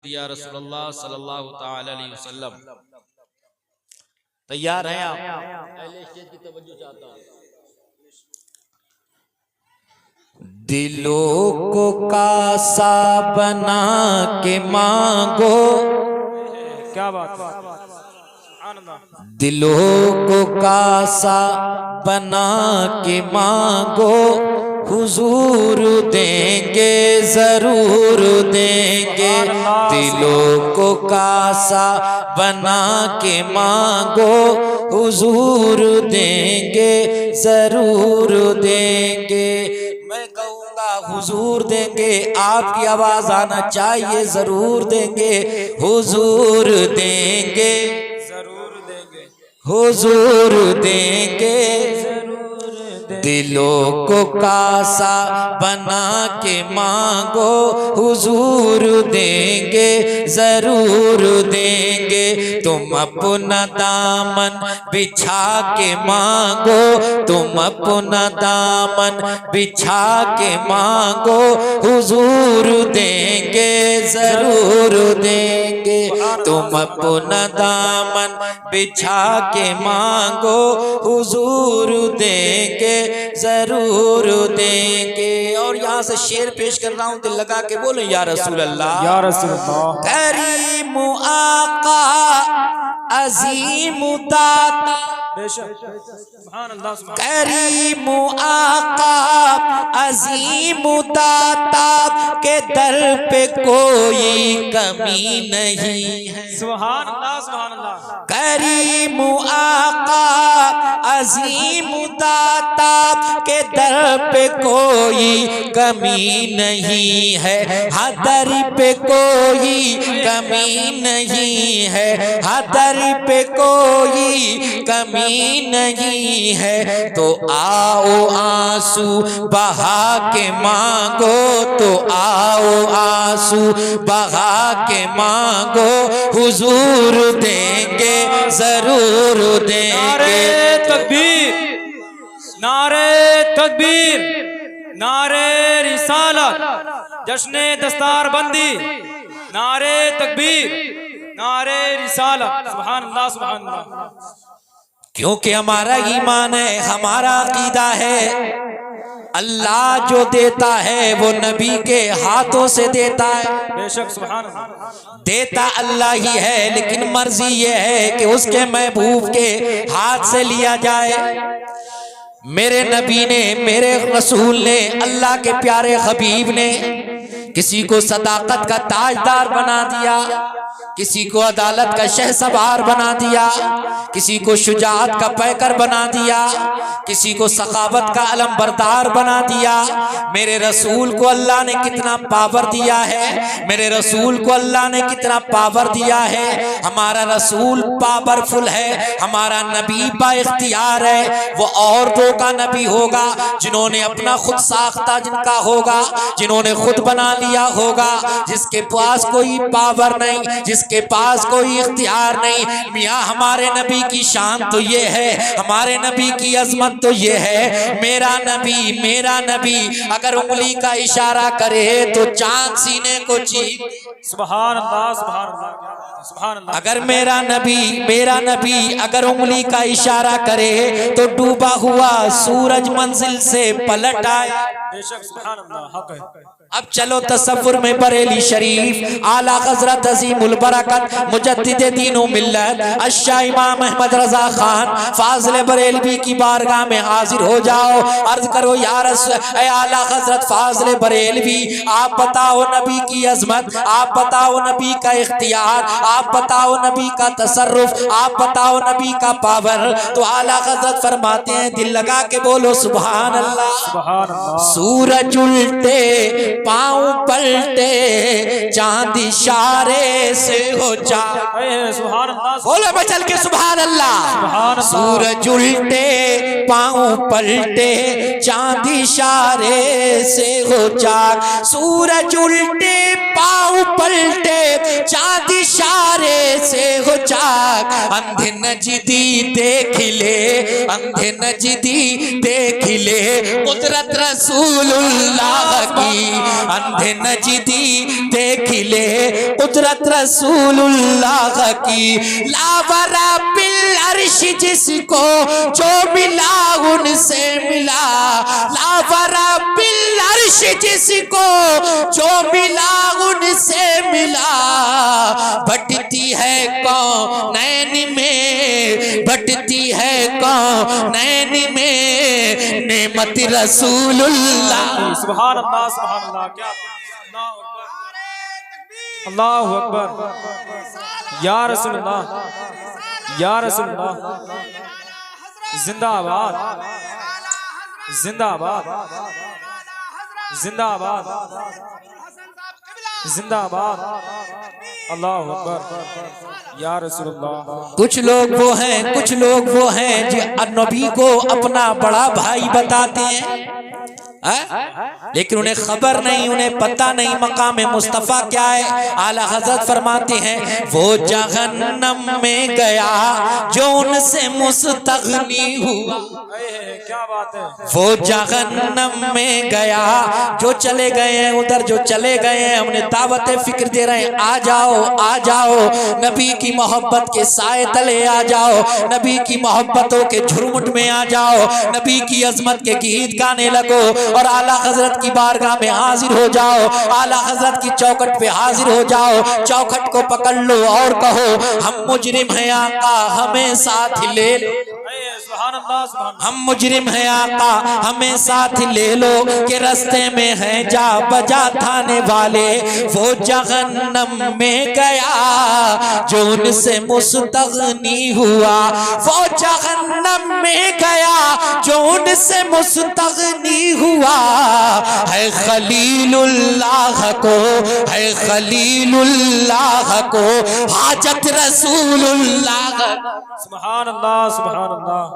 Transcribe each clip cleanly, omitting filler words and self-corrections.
या रसूलुल्लाह सल्लल्लाहु ताला अलैहि वसल्लम। तैयार हैं आप? पहले स्टेज की तवज्जो चाहता हूं। दिलों को कासा बना के मांगो, क्या बात, दिलों को कासा बना के मांगो, हुजूर देंगे जरूर देंगे। दिलों को कासा बना के मांगो, हुजूर देंगे जरूर देंगे। मैं कहूँगा हुजूर देंगे, आपकी आवाज आना चाहिए, जरूर देंगे, हुजूर देंगे, हुजूर देंगे। दिलों को कासा बना के मांगो, हुजूर देंगे जरूर देंगे। तुम अपना दामन बिछा के मांगो, तुम अपना दामन बिछा के मांगो, हुजूर देंगे जरूर देंगे। तुम अपना दामन बिछा के मांगो, हुजूर देंगे जरूर देंगे। और यहाँ से शेर पेश कर रहा हूँ, दिल लगा के बोलो या रसूल अल्लाह, या रसूल अल्लाह। करीम आका अजीम दाता, करीम आका अजीम दाता के दर पे कोई कमी नहीं है। सुभान अल्लाह, सुभान अल्लाह। करीम आका अजीम दाता के दर पे कोई कमी नहीं है, हदर पे कोई कमी नहीं है, हदर पे कोई कमी नहीं है। तो आओ आंसू बहा के मांगो, तो आओ आंसू बहा के मांगो, हुजूर देंगे जरूर देंगे। तकबीर, नारे तकबीर, नारे रिसालत, जश्ने दस्तार बंदी, नारे तकबीर, नारे रिसालत। सुभान अल्लाह, सुभान अल्लाह। क्योंकि हमारा ईमान है, हमारा अकीदा है, अल्लाह जो देता है वो नबी के हाथों से देता है। बेशक, सुभान अल्लाह। देता अल्लाह ही है, लेकिन मर्जी ये है कि उसके महबूब के हाथ से लिया जाए। मेरे नबी ने, मेरे रसूल ने, अल्लाह के प्यारे हबीब ने किसी को सदाकत का ताजदार बना दिया, किसी को अदालत का शहसवार बना दिया, किसी को शुजाअत का पैकर बना दिया, किसी को सखावत का अलम बरदार बना दिया। मेरे रसूल को अल्लाह ने कितना पावर दिया है, मेरे रसूल को अल्लाह ने कितना पावर दिया है। हमारा रसूल पावरफुल है, हमारा नबी बाइख्तियार है। वो औरतों का नबी होगा जिन्होंने अपना खुद साख्ता जिनका होगा, जिन्होंने खुद बना लिया होगा, जिसके पास कोई पावर नहीं, जिसके पास कोई इख्तियार नहीं। मियाँ हमारे नबी की शान तो ये है, हमारे नबी की अजमत तो ये है, मेरा नबी अगर उंगली का इशारा करे तो चांद सीने को चीर। सुभान अल्लाह, सुभान अल्लाह, सुभान अल्लाह। अगर मेरा नबी अगर उंगली का इशारा करे तो डूबा हुआ सूरज मंजिल से पलट आए। बेशक, सुभान अल्लाह, हक है। अब चलो तसव्वुर में बरेली शरीफ आला हजरत अजीमुल बरकत मुजद्दिद दीनो मिल्लत अशा इमाम अहमद रजा खान फाजिल बरेलवी की बारगाह में हाजिर हो जाओ। अर्ज करो या रसूल आला हजरत फाजिल बरेलवी, आप बताओ नबी की अजमत, आप बताओ नबी का इख्तियार, आप बताओ नबी का तसर्रुफ, आप बताओ नबी का पावर। तो आला हजरत फरमाते हैं, दिल लगा के बोलो सुभान अल्लाह, सुभान अल्लाह। सूरज उल्टे पाँव पलटे, चांद इशारे से हो जा। सुभान अल्लाह, बोलो बचल के सुभान अल्लाह। सूरज उल्टे पाँव पलटे, चांद इशारे से हो जाग। सूरज उल्टे पाँव पलटे, चांद इशारे से हो जाग। अंधे नजदी देख ले, अंधे नजदी देख ले कुदरत रसूलुल्लाह की, अंधे नजदी देख ले कुदरत रसूलुल्लाह की। लावरा बिल अर्श जिसको जो मिला उनसे मिला, लावरा बिल अर्श जिसको जो मिला उनसे मिला। बटती है कौनैन में, बटती है कौनैन में नेमत रसूलुल्लाह। सुभान अल्लाह सुभान अल्लाह। क्या अल्लाहु अकबर। या रसूलुल्लाह या रसूलुल्लाह। जिंदाबाद जिंदाबाद जिंदाबाद जिंदाबाद। अल्लाहु अकबर। या रसूलुल्लाह। कुछ लोग वो हैं, कुछ लोग वो हैं जो नबी को अपना बड़ा भाई बताते हैं, लेकिन उन्हें खबर नहीं, उन्हें पता नहीं मकाम मुस्तफ़ा क्या है। आला हज़रत फरमाते हैं वो जहन्नम में गया जो उनसे मुस्तगनी हुआ। क्या बात है। वो जहन्नम में गया जो चले गए हैं, उधर जो चले गए हैं हमने दावत फिक्र दे रहे हैं, आ जाओ आ जाओ नबी की मोहब्बत के साए तले आ जाओ, नबी की मोहब्बतों के झुरमुट में आ जाओ, नबी की अजमत के गीत गाने लगो और आला हजरत की बारगाह में हाजिर हो जाओ, आला हजरत की चौखट पे हाजिर हो जाओ। चौखट को पकड़ लो और कहो हम मुजरिम हैं आका हमें साथ ले लो, हम मुजरिम हैं आका हमें साथ ले लो, के रास्ते में है जा बजा थाने वाले। वो जहन्नम में गया जो उनसे मुस्तगनी हुआ, वो जहन्नम में गया जो उनसे मुस्तगनी हुआ। है खलीलुल्लाह को, है खलीलुल्लाह को हाजत रसूलुल्लाह। सुभान अल्लाह सुभान अल्लाह।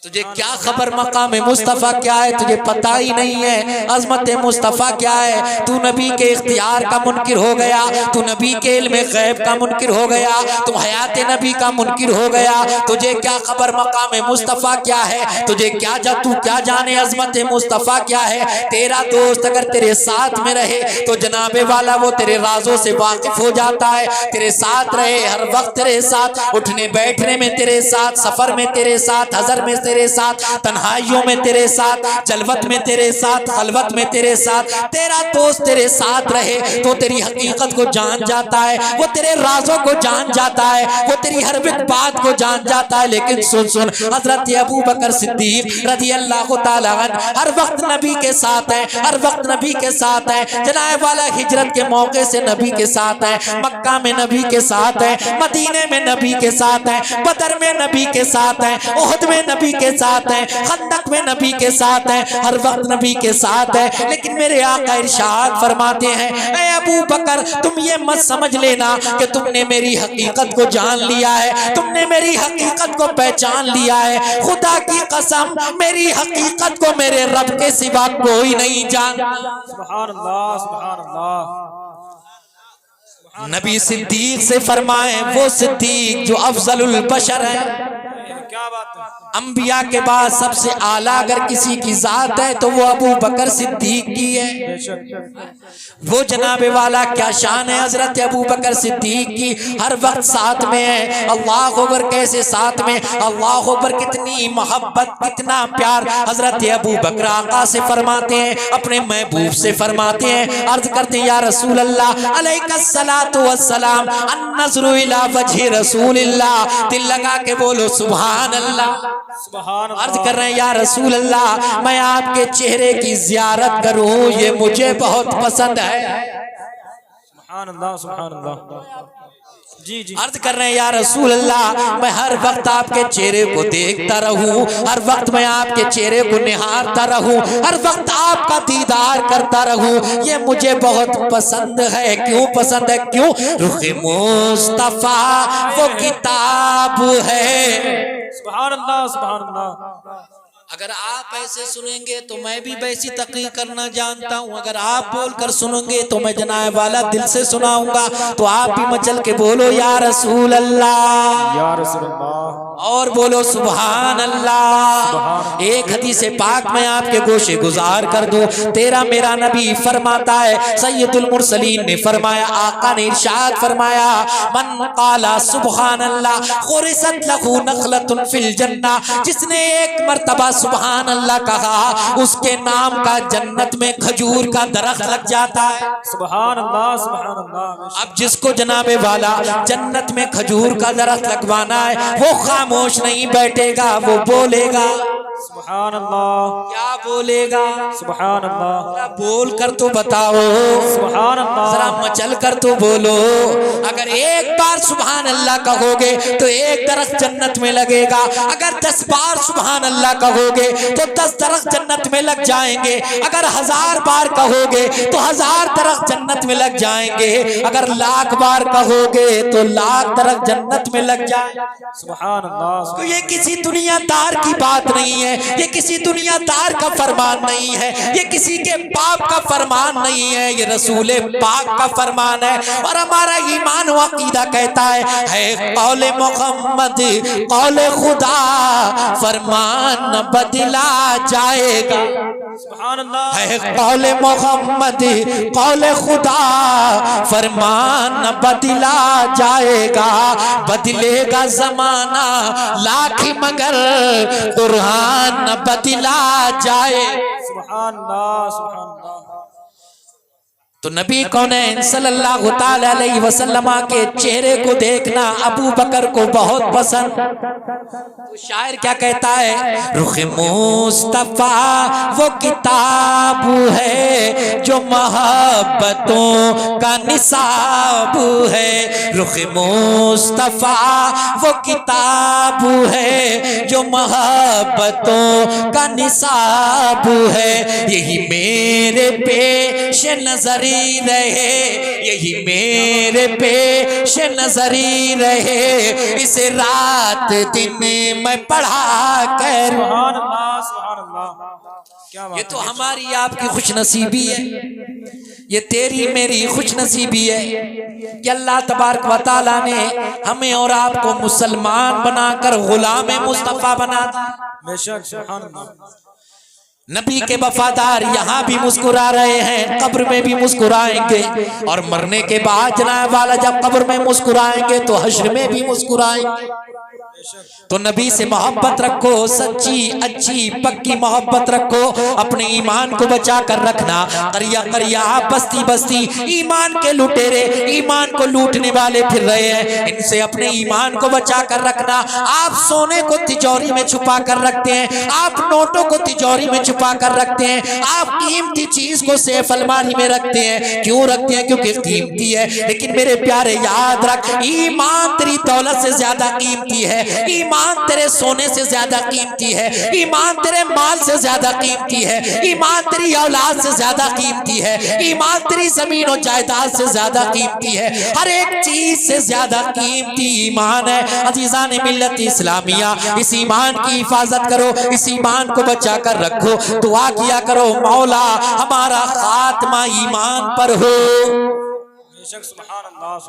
तुझे क्या खबर मकाम मुस्तफ़ा क्या है, तुझे पता ही नहीं है अजमत मुस्तफ़ा क्या है। तू नबी के इख्तियार का मुनकिर हो गया, तू नबी के इल्म गैब का मुनकिर हो गया, तू हयात नबी का मुनकिर हो गया। तुझे क्या खबर मकाम मुस्तफ़ा क्या है, तुझे क्या तू क्या जाने अजमत मुस्तफ़ा क्या है। तेरा दोस्त अगर तेरे साथ में रहे तो जनाबे वाला वो तेरे राजों से वाकिफ हो जाता है, तेरे साथ रहे हर वक्त तेरे साथ, उठने बैठने में तेरे साथ, सफर में तेरे साथ, हजर में तेरे साथ, तन्हाइयों में तेरे साथ, जलवत में तेरे साथ, खलवत में तेरे साथ। तेरा दोस्त तेरे साथ रहे तो तेरी हकीकत को जान जाता है, वो तेरे राजों को जान जाता है, वो तेरी हर बात को जान जाता है। लेकिन सुन सुन हजरत अबू बकर सिद्दीक रज़ी अल्लाह तआला अन्हु हर वक्त नबी के साथ है, हर वक्त नबी के साथ है। जनाब वाला हिजरत के मौके से नबी के साथ है, मक्का में नबी के साथ है, मदीने में नबी के साथ है, बदर में नबी के साथ है, उहद में नबी के साथ है, खंदक में नबी के साथ है, हर वक्त नबी के साथ है। लेकिन मेरे आका इरशाद फरमाते हैं ऐ अबू बकर तुम ये मत समझ लेना कि तुमने मेरी हकीकत को जान लिया है, तुमने मेरी हकीकत को पहचान लिया है। खुदा की कसम मेरी हकीकत को मेरे रब के सिवा कोई नहीं जानता। सुभान अल्लाह सुभान अल्लाह। नबी सिद्दीक से फरमाए वो सिद्दीक जो अफजलुल बशर है, क्या बात है। अंबिया के बाद सबसे आला अगर किसी की जात है तो वो अबू बकर सिद्दीक की है। वो जनाबे वाला क्या शान है हजरत अबू बकर सिद्दीक की, हर वक्त साथ में है। अल्लाह अकबर कैसे साथ में, अल्लाह अकबर कितनी मोहब्बत कितना प्यार हजरत अबू बकर आका से फरमाते हैं, अपने महबूब से फरमाते हैं, अर्ज करते हैं या रसूल अल्लाह अलैहिस्सलातु वस्सलाम अन्नज़्रु इला वजहि रसूलिल्लाह। दिल लगा के बोलो सुभान अल्लाह। अर्ज कर रहे हैं या रसूल अल्लाह मैं आपके चेहरे की जियारत करूं ये मुझे बहुत पसंद है। सुभान अल्लाह सुभान अल्लाह। जी जी। अर्ज कर रहे हैं या रसूल अल्लाह मैं हर वक्त आपके चेहरे को देखता रहूं, हर वक्त मैं आपके चेहरे को निहारता रहूं, हर वक्त आपका दीदार करता रहूं, ये मुझे बहुत पसंद है। क्यों पसंद है? क्यों? रुख़ मुस्तफ़ा वो किताब है। सुभान अल्लाह सुभान अल्लाह। अगर आप ऐसे सुनेंगे तो मैं भी वैसी तकरीर करना जानता हूँ, अगर आप बोलकर सुनेंगे तो मैं जनाब वाला दिल से सुनाऊंगा। तो आप भी मचल के बोलो या रसूल अल्लाह, या रसूल अल्लाह, और बोलो सुभान अल्लाह। एक हदीस पाक में आपके गोशे गुजार कर दूं, तेरा मेरा नबी फरमाता है, सैयदुल मुरसलीन ने फरमाया, आका ने इरशाद फरमाया, मन काला सुभान अल्लाह खुरिसत लहू नखलतुन फिल जन्ना, जिसने एक मर्तबा सुभान अल्लाह कहा उसके नाम का जन्नत में खजूर का दरख्त लग जाता है। सुभान अल्लाह, सुभान अल्लाह। अब जिसको जनाबे वाला जन्नत में खजूर का दरख्त लगवाना है वो खामोश नहीं बैठेगा, वो बोलेगा सुभान अल्लाह। क्या बोलेगा? सुभान अल्लाह। जरा बोल कर तो बताओ, सुभान अल्लाह। जरा मचल कर तो बोलो। अगर एक बार सुभान अल्लाह कहोगे तो एक दरख्त जन्नत में लगेगा, अगर 10 बार सुभान अल्लाह कहोगे तो 10 दरख्त जन्नत में लग जाएंगे, अगर 1000 बार कहोगे तो 1000 दरख्त जन्नत में लग जाएंगे, अगर 1,00,000 बार कहोगे तो 1,00,000 दरख्त जन्नत में लग जाएंगे। सुभान अल्लाह। तो ये किसी दुनियादार की बात नहीं है, ये किसी दुनियादार का फरमान नहीं है, ये किसी के बाप का फरमान नहीं है, ये रसूल पाक का फरमान है। और हमारा ईमान व अकीदा कहता है कौले मोहम्मद कौले खुदा, फरमान न बदला जाएगा। सुभान अल्लाह। है कौले मोहम्मद कौले खुदा, फरमान न बदला जाएगा। बदलेगा जमाना लाख मगर कुरान न बदला जाए। सुभान अल्लाह, सुभान अल्लाह। तो नबी कौनैन सल्लल्लाहु ताला अलैहि वसल्लम के चेहरे को देखना अबू बकर को बहुत पसंद। तो शायर क्या कहता है, रुख मुस्तफा वो किताब है जो मोहब्बतों का निसाब है। रुख मुस्तफा वो किताब है जो मोहब्बतों का निसाब है। यही मेरे पेश नजरी रहे, यही मेरे पेश नजरी रहे, इसे रात दिन मैं पढ़ा कर। सुभान अल्लाह, सुभान अल्लाह। क्या बात ये तो हमारी आपकी खुश नसीबी है, ये तेरी मेरी खुश नसीबी है कि अल्लाह तबारक व तआला ने हमें और आपको मुसलमान बनाकर गुलाम मुस्तफा बना दिया। बेशक, सुभान अल्लाह। नबी के वफादार यहाँ भी मुस्कुरा रहे हैं, कब्र में भी मुस्कुराएंगे, और मरने के बाद जनाब वाला जब कब्र में मुस्कुराएंगे तो हश्र में भी मुस्कुराएंगे। तो नबी से मोहब्बत रखो, सच्ची अच्छी पक्की मोहब्बत रखो, अपने ईमान को बचा कर रखना। करिया करिया बस्ती बस्ती ईमान के लुटेरे ईमान को लूटने वाले फिर रहे हैं, इनसे अपने ईमान को बचा कर रखना। आप सोने को तिजोरी में छुपा कर रखते हैं, आप नोटों को तिजोरी में छुपा कर रखते हैं, आप कीमती चीज को सेफ अलमारी में रखते हैं। क्यों रखते हैं? क्योंकि कीमती है। लेकिन मेरे प्यारे याद रख, ईमान तेरी दौलत से ज्यादा कीमती है, ईमान तेरे सोने से ज्यादा कीमती है, ईमान तेरे माल से ज्यादा कीमती है, ईमान तेरी औलाद से ज्यादा कीमती है, ईमान तेरी जमीन और जायदाद से ज्यादा कीमती है। हर एक चीज से ज्यादा कीमती ईमान है। अजीजान मिल्लत इस्लामिया, इस ईमान की हिफाजत करो, इस ईमान को बचा कर रखो। दुआ किया करो, मौला हमारा खात्मा ईमान पर हो।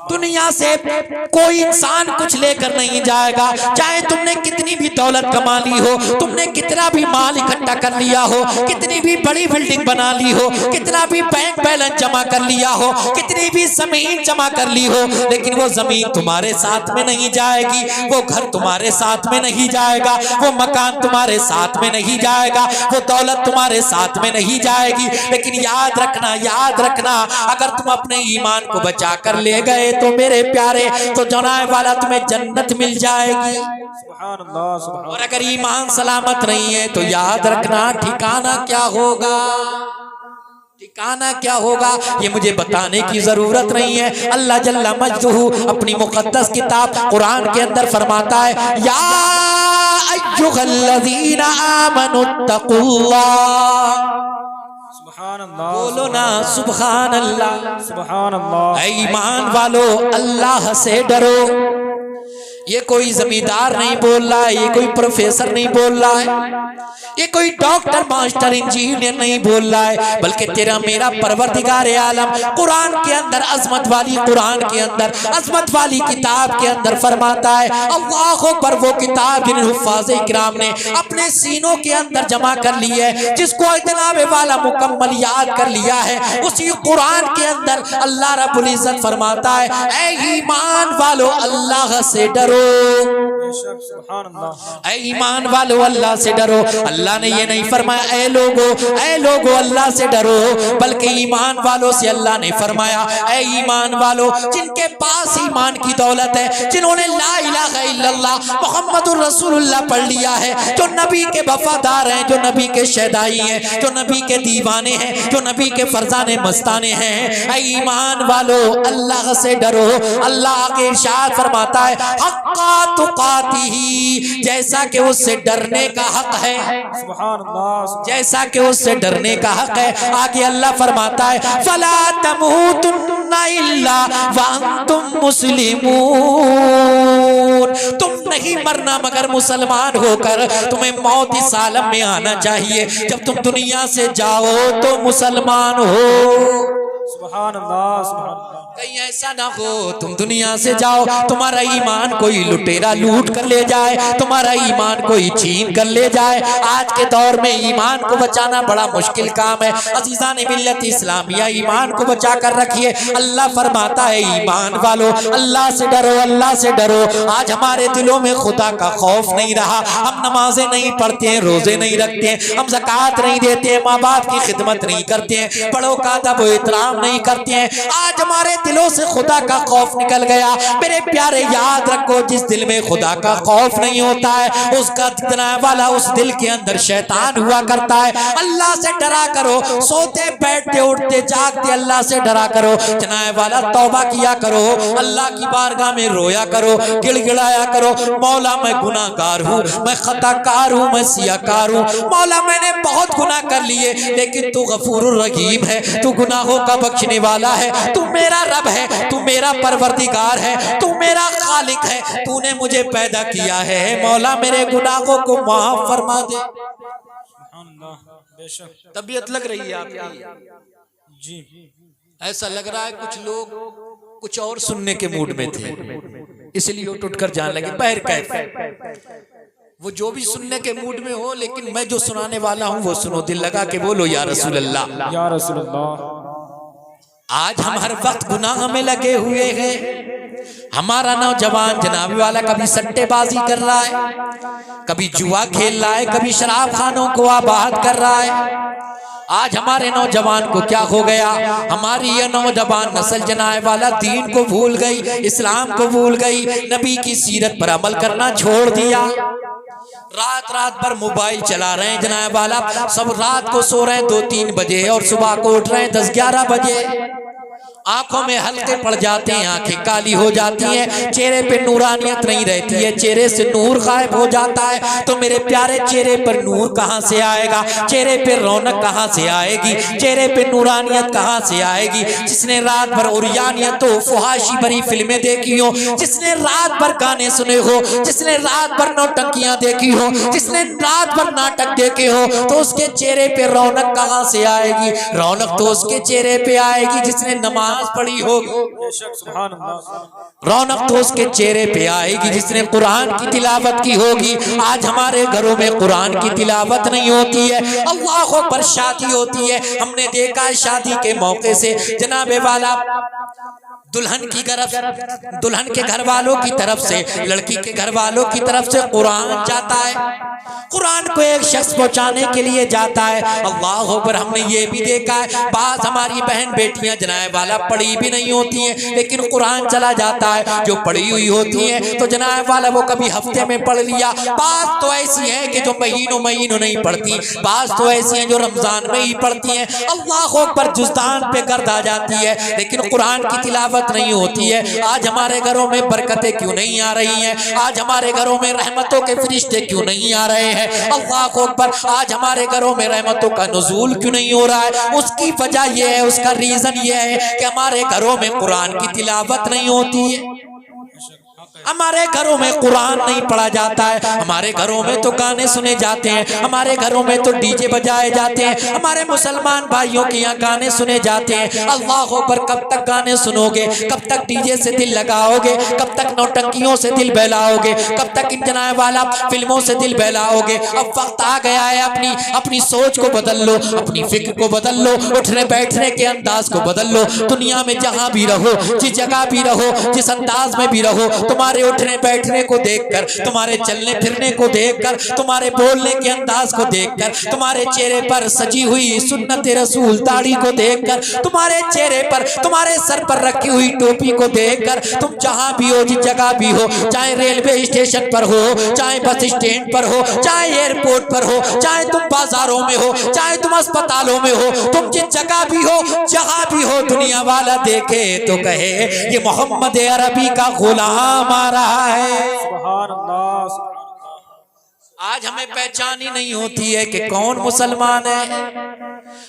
दुनिया से कोई इंसान कुछ लेकर नहीं जाएगा, चाहे तुमने कितनी भी दौलत कमा ली हो, तुमने कितना भी माल इकट्ठा कर लिया हो, कितनी भी बड़ी बिल्डिंग बना ली हो, कितना भी बैंक बैलेंस जमा कर लिया हो, कितनी भी जमीन जमा कर ली हो, लेकिन वो जमीन तुम्हारे साथ में नहीं जाएगी, वो घर तुम्हारे साथ में नहीं जाएगा, वो मकान तुम्हारे साथ में नहीं जाएगा, वो दौलत तुम्हारे साथ में नहीं जाएगी। लेकिन याद रखना अगर तुम अपने ईमान को बचा कर ले गए तो मेरे प्यारे, तो जनाब वाला तुम्हें जन्नत मिल जाएगी। सुभान अल्लाह, सुभान। और अगर ईमान सलामत नहीं है तो याद रखना ठिकाना क्या होगा, ठिकाना क्या होगा ये मुझे बताने की जरूरत नहीं है। अल्लाह जल्ला मजदूहू अपनी मुकद्दस किताब कुरान के अंदर फरमाता है, या अय्युहल्लज़ीना आमनुत्तकुल्लाह। बोलो ना सुभान अल्लाह, सुभान अल्लाह। ऐ ईमान वालो अल्लाह से डरो, ये कोई जमींदार नहीं बोल रहा है, ये कोई प्रोफेसर नहीं बोल रहा है, ये कोई डॉक्टर मास्टर इंजीनियर नहीं बोल रहा है, बल्कि तेरा मेरा परवरदिगार आलम कुरान के अंदर अजमत वाली, कुरान के अंदर अजमत वाली किताब के अंदर फरमाता है। अल्लाह अकबर, वो किताब जिन हुफ्फाज़ इकराम ने अपने सीनों के अंदर जमा कर ली है, जिसको जनाब वाला मुकम्मल याद कर लिया है, उसी कुरान के अंदर अल्लाह रब्बुल इज्जत फरमाता है, ऐ ईमान वालो अल्लाह से डरो, ऐ ईमान वालो अल्लाह से डरो। अल्लाह ने ये नहीं फरमाया ऐ लोगो अल्लाह से डरो, बल्कि ईमान वालों से अल्लाह ने फरमाया ऐ ईमान वालो जिनके पास ईमान की दौलत है, जिन्होंने ला इलाहा इल्लल्लाह मुहम्मदुर रसूलुल्लाह पढ़ लिया है, जो नबी के वफादार हैं, जो नबी के शहदाई हैं, जो नबी के दीवाने हैं, जो नबी के फरजाने मस्ताने हैं। ऐ ईमान वालो अल्लाह से डरो। अल्लाह आगे इरशाद फरमाता है हक्का तुकातिही, जैसा कि उससे डरने का हक है, सुभान अल्लाह, जैसा कि उससे डरने का हक है। आगे अल्लाह फरमाता है फला तमूतुन्ना इल्ला व अंतुम मुस्लिमून, तुम नहीं मरना मगर मुसलमान होकर, तुम्हें मौत इस आलम में आना चाहिए, जब तुम दुनिया से जाओ तो मुसलमान हो। सुभान अल्लाह, सुभान अल्लाह। कहीं ऐसा ना हो तुम दुनिया से जाओ, तुम्हारा ईमान कोई लुटेरा लूट कर ले जाए, तुम्हारा ईमान कोई छीन कर ले जाए। आज के दौर में ईमान को बचाना बड़ा मुश्किल काम है। अजीज़ान मिल्लत इस्लामिया, ईमान को बचा कर रखिए। अल्लाह फरमाता है ईमान वालों अल्लाह से डरो, अल्लाह से डरो। आज हमारे दिलों में खुदा का खौफ नहीं रहा, हम नमाजें नहीं पढ़ते हैं, रोजे नहीं रखते हैं, हम ज़कात नहीं देते हैं, माँ बाप की खिदमत नहीं करते हैं, बड़ों का अदब व एहतराम नहीं करते हैं। आज हमारे दिलों से खुदा का खौफ निकल गया। मेरे प्यारे याद रखो, जिस दिल में खुदा का खौफ नहीं होता है, उसका जितना वाला उस दिल के अंदर शैतान हुआ करता है। अल्लाह से डरा करो, सोते बैठते उठते जागते अल्लाह से डरा करो। जनाए वाला तौबा किया करो, अल्लाह की बारगाह में रोया करो, गिड़गिड़ाया करो, मौला मैं गुनाहगार हूँ, मैं खताकार हूँ, मैं सियाकार हूँ। मौला मैंने बहुत गुनाह कर लिए, लेकिन तू गफूरुर रहीम है, तू गुनाहों का बख्शने वाला है, तू मेरा रब है, तू मेरा परवरदिगार है, तू मेरा खालिक है, तूने मुझे पैदा किया है। मौला मेरे गुनाहों को माफ फरमा दे। सुभान अल्लाह, बेशक। तबीयत लग रही है आपकी? जी, ऐसा लग रहा है कुछ लोग कुछ और सुनने के मूड में थे, इसलिए उठ उठ कर जाने लगे। बहर कैफ वो जो भी सुनने के मूड में हो, लेकिन मैं जो सुनाने वाला हूँ वो सुनो, दिल लगा के बोलो या रसूल अल्लाह, या रसूल अल्लाह। आज हम हर वक्त गुनाह में लगे हुए हैं। हमारा नौजवान जनाब वाला कभी सट्टेबाजी कर रहा है, कभी जुआ खेल रहा है, कभी शराब खानों को आबाद कर रहा है। आज हमारे नौजवान को क्या हो गया? हमारी ये नौजवान नस्ल जनाब वाला दीन को भूल गई, इस्लाम को भूल गई, नबी की सीरत पर अमल करना छोड़ दिया। रात रात भर मोबाइल चला रहे हैं जनाब वाला, सब रात को सो रहे हैं 2-3 बजे और सुबह को उठ रहे हैं 10-11 बजे। आंखों में हल्के पड़ जाते हैं, आंखें काली हो जाती हैं, चेहरे पे नूरानियत नहीं रहती है, चेहरे से नूर गायब हो जाता है। तो मेरे प्यारे चेहरे पर नूर कहाँ से आएगा? चेहरे पे रौनक कहाँ से आएगी? चेहरे पे नूरानियत कहाँ से आएगी? जिसने रात भर उरियानियत हो, फुहाशी भरी फिल्में देखी हो, जिसने रात भर गाने सुने हो, जिसने रात भर नौटंकियां देखी हो, जिसने रात भर नाटक देखे हो, तो उसके चेहरे पे रौनक कहाँ से आएगी? रौनक तो उसके चेहरे पे आएगी जिसने नमाज पढ़ी होगी। सुभान अल्लाह। रौनक तो उसके चेहरे पे आएगी जिसने कुरान की तिलावत की होगी। आज हमारे घरों में कुरान की तिलावत नहीं होती है, अल्लाह अकबर शादी होती है। हमने देखा है शादी के मौके से जनाबे वाला दुल्हन के घर वालों की तरफ से, लड़की के घर वालों की तरफ से कुरान जाता है, कुरान को एक शख्स पहुंचाने के लिए जाता है। अल्लाह अकबर। हमने ये भी देखा है बात हमारी बहन बेटियां जनाब वाला पढ़ी भी नहीं होती हैं, लेकिन कुरान चला जाता है। जो पढ़ी हुई होती हैं तो जनाब वाला वो कभी हफ्ते में पढ़ लिया। बात तो ऐसी है कि जो महीनों नहीं पढ़ती, बात तो ऐसी है जो रमजान में ही पढ़ती हैं। अल्लाह अकबर। जुज़दान पे गर्द आ जाती है, लेकिन कुरान की तिलावत नहीं होती है। आज हमारे घरों में बरकतें क्यों नहीं आ रही हैं? आज हमारे घरों में रहमतों के फरिश्ते क्यों नहीं आ रहे हैं? अल्लाह अकबर। आज हमारे घरों में रहमतों का नुज़ूल क्यों नहीं हो रहा है? उसकी वजह यह है, उसका रीजन यह है कि हमारे घरों में कुरान की तिलावत नहीं होती है। हमारे घरों में कुरान नहीं पढ़ा जाता है, हमारे घरों में तो गाने सुने जाते हैं, हमारे घरों में तो डीजे बजाए जाते हैं, हमारे मुसलमान भाइयों के यहाँ गाने सुने जाते हैं। अल्लाह पर कब तक गाने सुनोगे, कब तक डीजे से दिल लगाओगे, कब तक नौटंकियों से दिल बहलाओगे, कब तक इन जनाब वाला फिल्मों से दिल बहलाओगे। अब वक्त आ गया है, अपनी सोच को बदल लो, अपनी फिक्र को बदल लो, उठने बैठने के अंदाज को बदल लो। दुनिया में जहां भी रहो, जिस जगह भी रहो, जिस अंदाज में भी रहो, तुम्हारे उठने बैठने को देखकर, तुम्हारे चलने फिरने को देखकर, तुम्हारे बोलने के अंदाज को देखकर, तुम्हारे चेहरे पर सजी हुई सुन्नत रसूल दाढ़ी को देखकर, तुम्हारे चेहरे पर, तुम्हारे सर पर रखी हुई टोपी को देखकर, तुम जहां भी हो, जिस जगह भी हो, चाहे रेलवे स्टेशन पर हो, चाहे बस स्टैंड पर हो, चाहे एयरपोर्ट पर हो, चाहे तुम बाजारों में हो, चाहे तुम अस्पतालों में हो, तुम जिस जगह भी हो, जहां भी हो, दुनिया वाला देखे तो कहे ये मोहम्मद अरबी का गुलाम आ रहा है। सुभान अल्लाह। आज हमें पहचान ही नहीं होती है कि कौन मुसलमान है,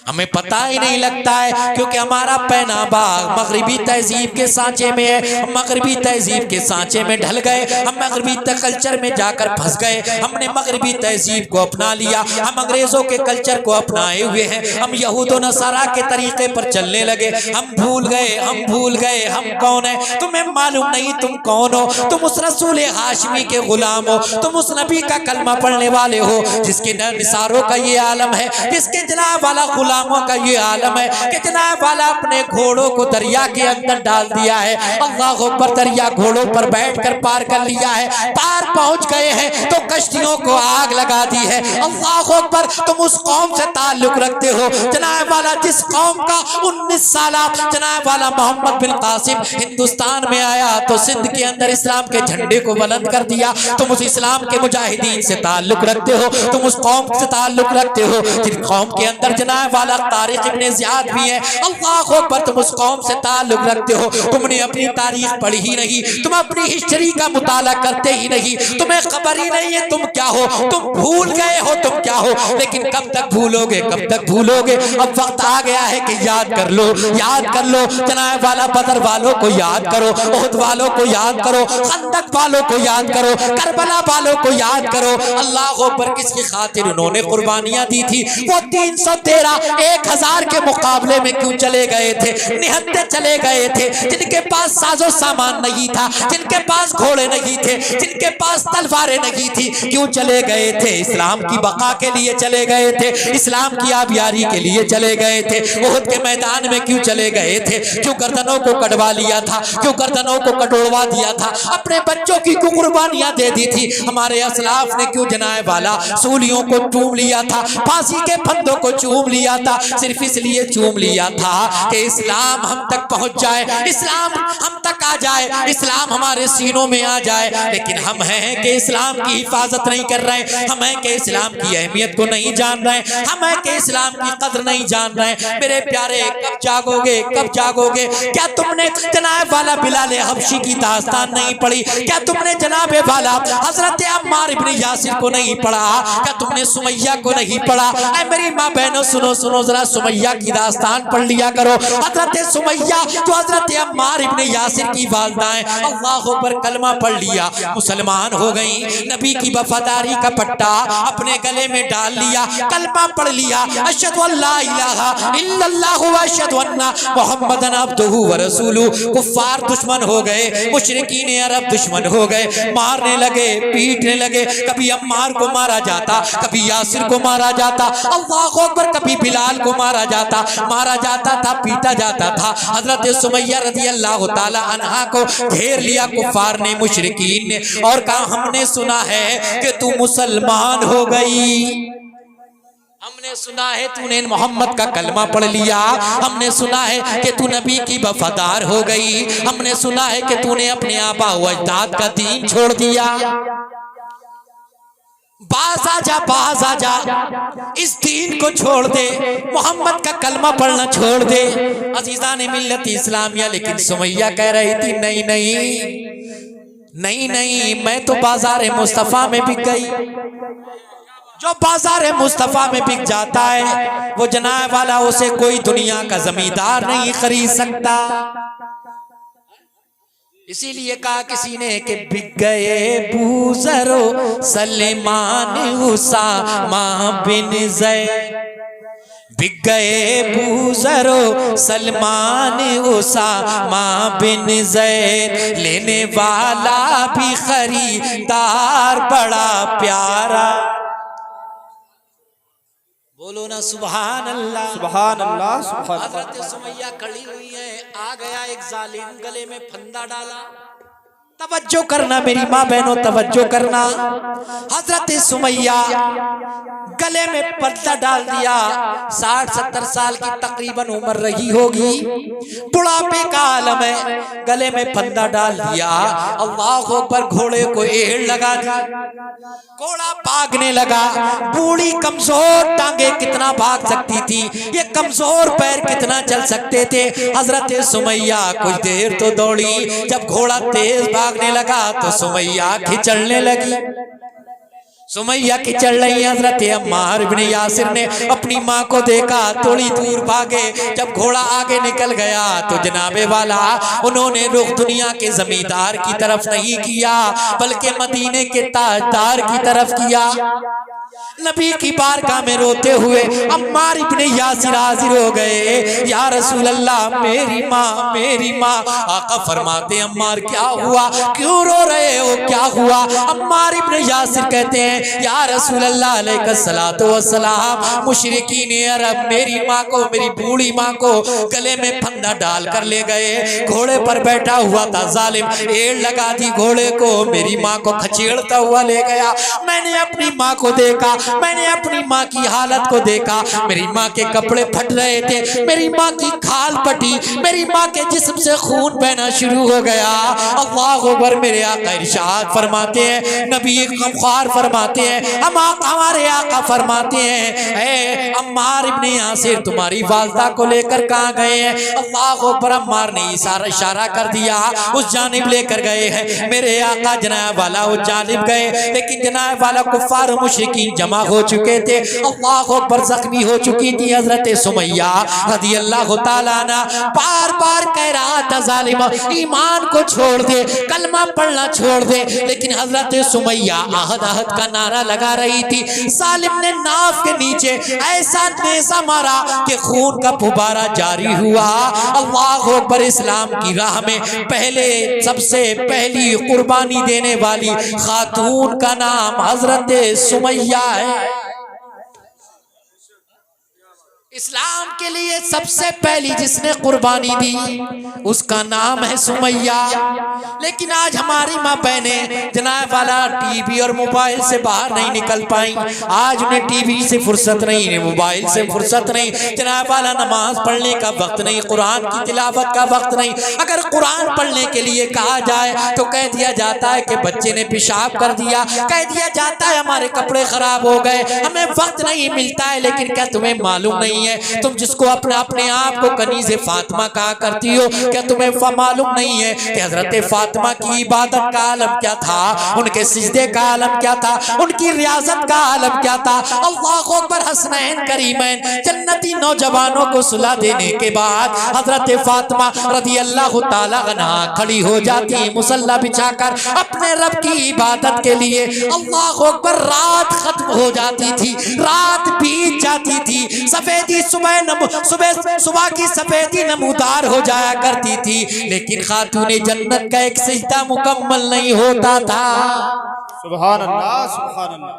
हमें पता ही नहीं लगता है, क्योंकि हमारा पहनावा मगरिबी तहजीब के सांचे में है। हम मगरिबी तहजीब के सांचे में ढल गए, हम मगरिबी कल्चर में जाकर फंस गए, हमने मगरिबी तहजीब को अपना लिया, हम अंग्रेजों के कल्चर को अपनाए हुए हैं, हम यहूद व नसारा के तरीके पर चलने लगे। हम भूल गए हम कौन है। तुम्हें मालूम नहीं तुम कौन हो, तुम उस रसूल हाशमी के गुलाम हो, तुम उस नबी का कलमा पढ़ने वाले हो, जिसके निसारों का ये आलम है, जिसके जनाब वाला गुलामों का ये आलम है कि जनाब वाला अपने घोड़ों को दरिया के अंदर डाल दिया है। अल्लाह पर दरिया घोड़ों पर बैठकर पार कर लिया है, पार पहुंच गए हैं तो कश्तियों को आग लगा दी है। अल्लाह पर तुम उस कौम से ताल्लुक रखते हो, जनाब वाला जिस कौम का 19 साल जनाब वाला मोहम्मद बिन कासिम हिंदुस्तान में आया तो सिंध के अंदर इस्लाम के झंडे को बुलंद कर दिया। तुम उस इस्लाम के मुजाहिदीन से ताल्लुक रखते हो, तुम उस कौम से ताल्लुक रखते हो जिन कौम के अंदर जनाब वाला तारिक इब्ने ज़ियाद भी है। अल्लाह अकबर, तुम उस कौम से ताल्लुक रखते हो, तुमने अपनी तारीख पढ़ी ही नहीं, तुम अपनी हिस्ट्री का मुताला करते ही नहीं, तुम्हें खबर ही नहीं है तुम क्या हो, तुम भूल गए हो तुम क्या हो। लेकिन कब तक भूलोगे, कब तक भूलोगे। अब वक्त आ गया है कि याद कर लो, याद कर लो। जनाब वाला बदर वालों को याद करो, उहद वालों को याद करो, खंदक वालों को याद करो, करबला वालों को याद करो। अल्लाह पर किसकी खातिर उन्होंने कुर्बानियां दी थी। वो 313 1000 के मुकाबले में क्यों चले गए थे, निहत्ते चले गए थे, जिनके पास साजो सामान नहीं था, जिनके पास घोड़े नहीं थे, जिनके पास तलवारें नहीं थी, क्यों चले गए थे। इस्लाम की बका के लिए चले गए थे, इस्लाम की आबियारी के लिए चले गए थे। उहद के मैदान में क्यों चले गए थे, क्यों गर्दनों को कटवा लिया था, क्यों गर्दनों को कटोड़वा दिया था, अपने बच्चों की क्यों कुर्बानियां दे दी थी। हमारे असलाफ ने क्यों जनाए वाला सूलियों को चूम लिया था, फांसी के फंदों को चूम लिया था, सिर्फ इसलिए चूम लिया था कि इस्लाम हम तक पहुंच जाए, इस्लाम हम तक आ जाए, इस्लाम हमारे सीनों में आ जाए। लेकिन हम हैं कि इस्लाम की हिफाजत नहीं कर रहे, हम हैं कि इस्लाम की अहमियत को नहीं जान रहे, हम हैं कि इस्लाम की कदर नहीं जान रहे। मेरे प्यारे, कब जागोगे, कब जागोगे। क्या तुमने जनाब वाला बिलाल हबशी की दास्तान नहीं पढ़ी, क्या तुमने जनाब वाला हजरत अम्मार इब्ने यासिर को नहीं पढ़ा, क्या तुमने सुमैया को नहीं पढ़ा। ऐ मेरी माँ बहनों सुनो सुनो जरा, सुमैया की दास्तान पढ़ लिया करो। हजरत सुमैया जो हजरत अम्मार इब्ने यासिर की वालिदा है, अल्लाह पर कलमा पढ़ लिया, मुसलमान हो गई, नबी की वफादारी का पट्टा अपने गले में डाल लिया, कलमा पढ़ लिया, अशहदु अल्ला इलाहा इल्लल्लाहु व अशहदु अन्ना मुहम्मदन अब्दुहु व रसूलुहु। कुफ्फार दुश्मन हो गए, मुशरिकीन अरब दुश्मन हो गए, मारने लगे, पीटने लगे। कभी अम्मार को मारा जाता, कभी यासिर को मारा जाता, अल्लाह अकबर, कभी बिलाल को मारा जाता था, पीटा जाता था। हजरत सुमैया रज़ी अल्लाह ताला अन्हा को घेर लिया कुफ्फार ने, मुशरिकीन ने, और कहा हमने सुना है कि तू मुसलमान हो गई, हमने सुना है तूने मोहम्मद का कलमा पढ़ लिया, हमने सुना है कि तू नबी की वफादार हो गई, हमने सुना है कि तूने अपने आबा व अजदाद का दीन छोड़ दिया। बाज आजा, इस दीन को छोड़ दे, मोहम्मद का कलमा पढ़ना छोड़ दे। अजीजा ने मिल्लत इस्लामिया, लेकिन सुमैया कह रही थी नहीं नहीं नहीं, मैं तो बाजार मुस्तफा में बिक गई। जो बाजार मुस्तफा में बिक जाता है वो जनाब वाला उसे कोई दुनिया का जमींदार नहीं खरीद सकता। इसीलिए कहा किसी ने कि बिक गए बूजरो सलमान उसामा बिन ज़ैद, बिक गए बूजरो सलमान उसामा बिन ज़ैद, लेने वाला भी खरीदार बड़ा प्यारा। बोलो ना सुभान अल्लाह। सुभान अल्लाह सुभान हजरत सुमैया खड़ी हुई है, आ गया एक जालिम, गले में फंदा डाला। तवज्जो करना मेरी माँ बहनों, तवज्जो करना। हजरत सुमैया गले में पर्दा डाल दिया। 60-70 साल की तकरीबन उम्र रही होगी, बुढ़ापे का आलम है, गले में फंदा डाल दिया। अल्लाह अकबर, घोड़े को एड़ लगा दी, घोड़ा भागने लगा। बूढ़ी कमजोर टांगे कितना भाग सकती थी, ये कमजोर पैर कितना चल सकते थे। हजरत सुमैया कुछ देर तो दौड़ी, जब घोड़ा तेज भागने लगा तो सुमैया खिचड़ने लगी। सुमैया खिचड़ रही। हजरत अम्मार इब्ने यासिर ने अपनी माँ को देखा, थोड़ी दूर भागे। जब घोड़ा आगे निकल गया तो जनाबे वाला उन्होंने रुख दुनिया के जमींदार की तरफ नहीं किया, बल्कि मदीने के ताजदार की तरफ किया। नबी की बारगाह में रोते हुए अम्मार इब्ने यासिर हाजिर हो गए। या रसूल अल्लाह, मेरी माँ, मेरी माँ। आका फरमाते, अम्मार क्या हुआ, क्यों रो रहे हो, क्या हुआ? अम्मार इब्ने यासिर कहते हैं, या रसूल अल्लाह अलैहिस्सलातु वस्सलाम, मुशरिकीन अरब मेरी माँ को, मेरी बूढ़ी माँ को गले में फंदा डाल कर ले गए। घोड़े पर बैठा हुआ था जालिम, एड़ लगा दी घोड़े को, मेरी माँ को खचेड़ता हुआ ले गया। मैंने अपनी माँ को देखा, मैंने अपनी माँ की हालत को देखा। मेरी माँ के कपड़े फट रहे थे, मेरी माँ की खाल फटी, मेरी माँ के जिस्म से खून बहना शुरू हो गया। अल्लाह अकबर। मेरे आका इरशाद फरमाते हैं, नबी गमखार फरमाते हैं, हमारे आका फरमाते हैं, ए अम्मार इब्ने यासिर, तुम्हारी वालदा को लेकर कहाँ गए हैं? अल्लाह अकबर। अम्मार ने इशारा कर दिया, उस जानिब लेकर गए हैं। मेरे आका जनाब वाला उस जानिब गए, लेकिन जनाब वाला कुफ्फार मुशरिकीन जमा हो चुके थे। अल्लाह अकबर, जख्मी हो चुकी थी। हजरत सुमैया रज़ी अल्लाह तआला अन्हा बार बार कह रहा था, जालिमा ईमान को छोड़ दे, कलमा पढ़ना छोड़ दे, लेकिन हजरत सुमैया आहद आहद का नारा लगा रही थी। जालिम ने नाफ के नीचे ऐसा नेज़ा मारा कि खून का फुबारा जारी हुआ। अल्लाह अकबर। इस्लाम की राह में पहले, सबसे पहली कुर्बानी देने वाली खातून का नाम हजरत सुमैया है। इस्लाम के लिए सबसे पहली जिसने कुर्बानी दी उसका नाम है सुमैया। लेकिन आज हमारी माँ बहनें जनाब वाला टीवी और मोबाइल से बाहर नहीं निकल पाई। आज उन्हें टीवी से फुर्सत नहीं, मोबाइल से फुर्सत नहीं, जनाब वाला नमाज पढ़ने का वक्त नहीं, कुरान की तिलावत का वक्त नहीं। अगर कुरान पढ़ने के लिए कहा जाए तो कह दिया जाता है कि बच्चे ने पेशाब कर दिया, कह दिया जाता है हमारे कपड़े खराब हो गए, हमें वक्त नहीं मिलता है। लेकिन क्या तुम्हें मालूम नहीं है, तुम जिसको अपने आप को कनीज़े फातिमा कहा करती हो, क्या तुम्हें मालूम नहीं है कि हजरत फातिमा की इबादत का आलम क्या था, उनके सिजदे का आलम क्या था, उनकी रियाजत का आलम क्या था। अल्लाह अकबर। हसनैन करीमैन जन्नती नौजवानों को सुला देने के बाद हजरत फातिमा रज़ी अल्लाह तआला अन्हा खड़ी हो जाती मुसल्ला बिछाकर अपने रब की इबादत के लिए। अल्लाह अकबर। रात खत्म हो जाती थी, रात बीत जाती थी, सफेदी सुबह की सफेदी नमूदार हो जाया करती थी, लेकिन खातूने जन्नत का एक सिजदा मुकम्मल नहीं होता था। सुभान अल्लाह सुभान अल्लाह।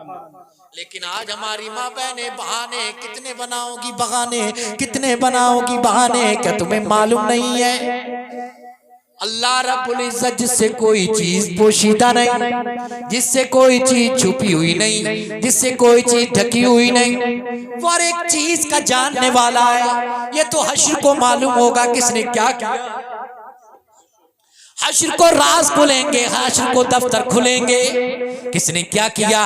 लेकिन आज हमारी माँ बहनें बहाने कितने बनाओगी, बहाने कितने बनाओगी, बहाने क्या तुम्हें मालूम नहीं है? अल्लाह रब्बुल इज्जत जिससे कोई चीज पोशीदा नहीं, जिससे कोई चीज छुपी हुई नहीं, जिससे कोई चीज ढकी हुई नहीं, वो हर एक चीज का जानने वाला है। ये तो हश्र को मालूम होगा किसने क्या किया। हश्र को राज खुलेंगे, हश्र को दफ्तर खुलेंगे, किसने क्या किया,